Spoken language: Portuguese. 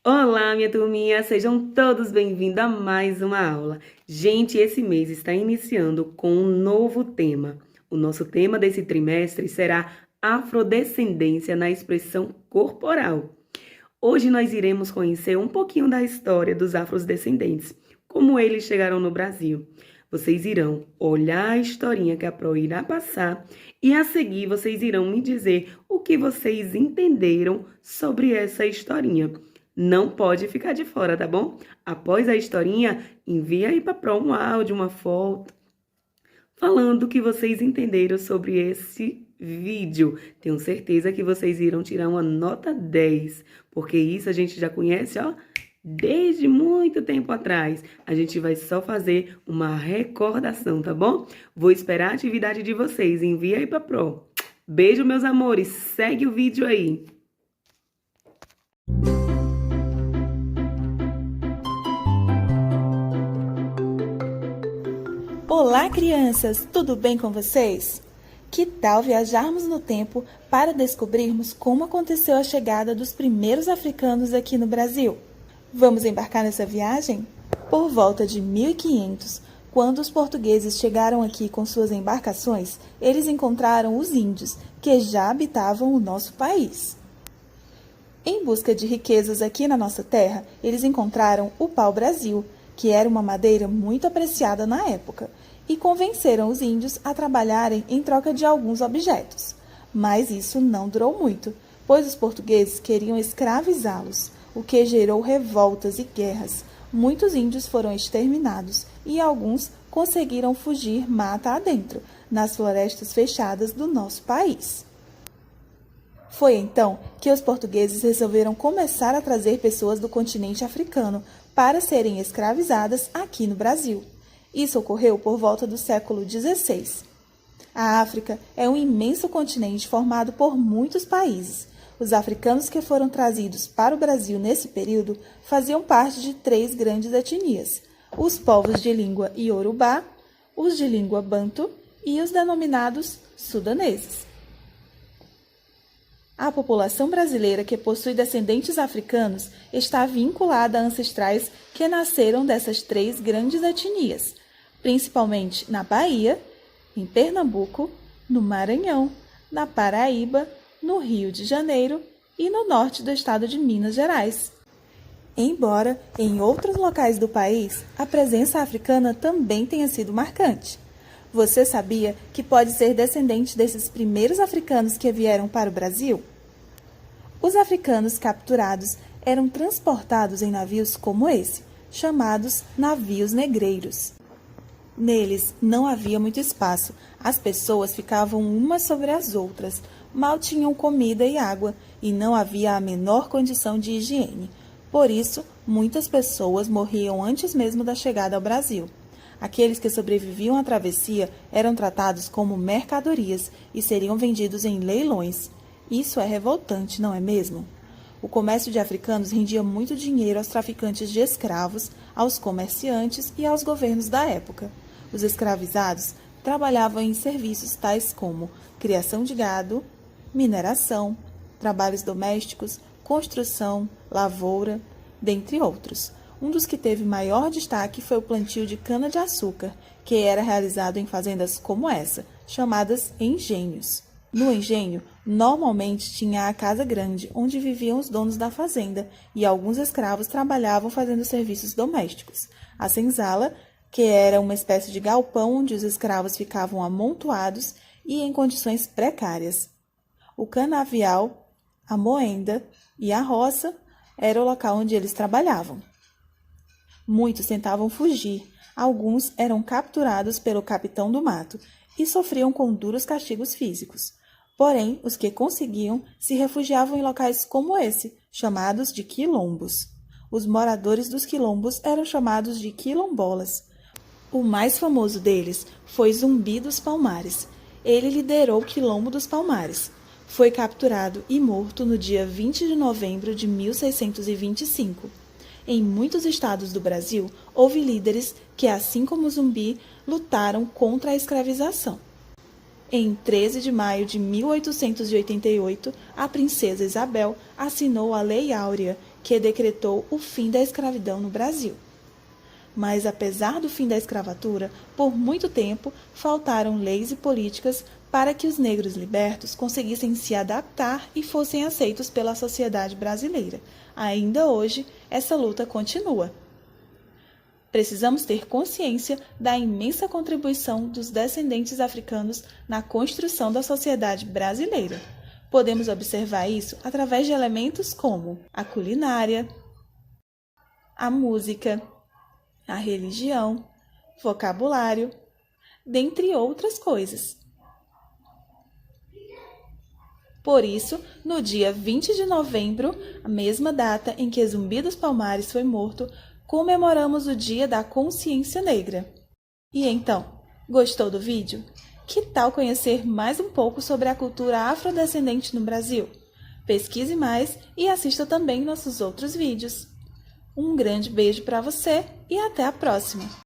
Olá, minha turminha, sejam todos bem-vindos a mais uma aula. Gente, esse mês está iniciando com um novo tema. O nosso tema desse trimestre será afrodescendência na expressão corporal. Hoje nós iremos conhecer um pouquinho da história dos afrodescendentes, como eles chegaram no Brasil. Vocês irão olhar a historinha que a Pro irá passar e a seguir vocês irão me dizer o que vocês entenderam sobre essa historinha. Não pode ficar de fora, tá bom? Após a historinha, envia aí para Pro um áudio, uma foto, falando o que vocês entenderam sobre esse vídeo. Tenho certeza que vocês irão tirar uma nota 10, porque isso a gente já conhece, ó, desde muito tempo atrás. A gente vai só fazer uma recordação, tá bom? Vou esperar a atividade de vocês. Envia aí para Pro. Beijo, meus amores. Segue o vídeo aí. Olá, crianças! Tudo bem com vocês? Que tal viajarmos no tempo para descobrirmos como aconteceu a chegada dos primeiros africanos aqui no Brasil? Vamos embarcar nessa viagem? Por volta de 1500, quando os portugueses chegaram aqui com suas embarcações, eles encontraram os índios, que já habitavam o nosso país. Em busca de riquezas aqui na nossa terra, eles encontraram o pau-brasil, que era uma madeira muito apreciada na época, e convenceram os índios a trabalharem em troca de alguns objetos. Mas isso não durou muito, pois os portugueses queriam escravizá-los, o que gerou revoltas e guerras. Muitos índios foram exterminados e alguns conseguiram fugir mata adentro, nas florestas fechadas do nosso país. Foi então que os portugueses resolveram começar a trazer pessoas do continente africano para serem escravizadas aqui no Brasil. Isso ocorreu por volta do século XVI. A África é um imenso continente formado por muitos países. Os africanos que foram trazidos para o Brasil nesse período faziam parte de 3 grandes etnias: os povos de língua iorubá, os de língua banto e os denominados sudaneses. A população brasileira que possui descendentes africanos está vinculada a ancestrais que nasceram dessas 3 grandes etnias, principalmente na Bahia, em Pernambuco, no Maranhão, na Paraíba, no Rio de Janeiro e no norte do estado de Minas Gerais. Embora em outros locais do país a presença africana também tenha sido marcante. Você sabia que pode ser descendente desses primeiros africanos que vieram para o Brasil? Os africanos capturados eram transportados em navios como esse, chamados navios negreiros. Neles não havia muito espaço, as pessoas ficavam umas sobre as outras, mal tinham comida e água e não havia a menor condição de higiene. Por isso, muitas pessoas morriam antes mesmo da chegada ao Brasil. Aqueles que sobreviviam à travessia eram tratados como mercadorias e seriam vendidos em leilões. Isso é revoltante, não é mesmo? O comércio de africanos rendia muito dinheiro aos traficantes de escravos, aos comerciantes e aos governos da época. Os escravizados trabalhavam em serviços tais como criação de gado, mineração, trabalhos domésticos, construção, lavoura, dentre outros. Um dos que teve maior destaque foi o plantio de cana-de-açúcar, que era realizado em fazendas como essa, chamadas engenhos. No engenho, normalmente tinha a casa grande, onde viviam os donos da fazenda, e alguns escravos trabalhavam fazendo serviços domésticos. A senzala, que era uma espécie de galpão onde os escravos ficavam amontoados e em condições precárias. O canavial, a moenda e a roça era o local onde eles trabalhavam. Muitos tentavam fugir, alguns eram capturados pelo capitão do mato e sofriam com duros castigos físicos. Porém, os que conseguiam se refugiavam em locais como esse, chamados de quilombos. Os moradores dos quilombos eram chamados de quilombolas. O mais famoso deles foi Zumbi dos Palmares. Ele liderou o Quilombo dos Palmares. Foi capturado e morto no dia 20 de novembro de 1625. Em muitos estados do Brasil, houve líderes que, assim como Zumbi, lutaram contra a escravização. Em 13 de maio de 1888, a princesa Isabel assinou a Lei Áurea, que decretou o fim da escravidão no Brasil. Mas, apesar do fim da escravatura, por muito tempo faltaram leis e políticas para que os negros libertos conseguissem se adaptar e fossem aceitos pela sociedade brasileira. Ainda hoje, essa luta continua. Precisamos ter consciência da imensa contribuição dos descendentes africanos na construção da sociedade brasileira. Podemos observar isso através de elementos como a culinária, a música, a religião, vocabulário, dentre outras coisas. Por isso, no dia 20 de novembro, a mesma data em que Zumbi dos Palmares foi morto, comemoramos o Dia da Consciência Negra. E então, gostou do vídeo? Que tal conhecer mais um pouco sobre a cultura afrodescendente no Brasil? Pesquise mais e assista também nossos outros vídeos. Um grande beijo para você e até a próxima!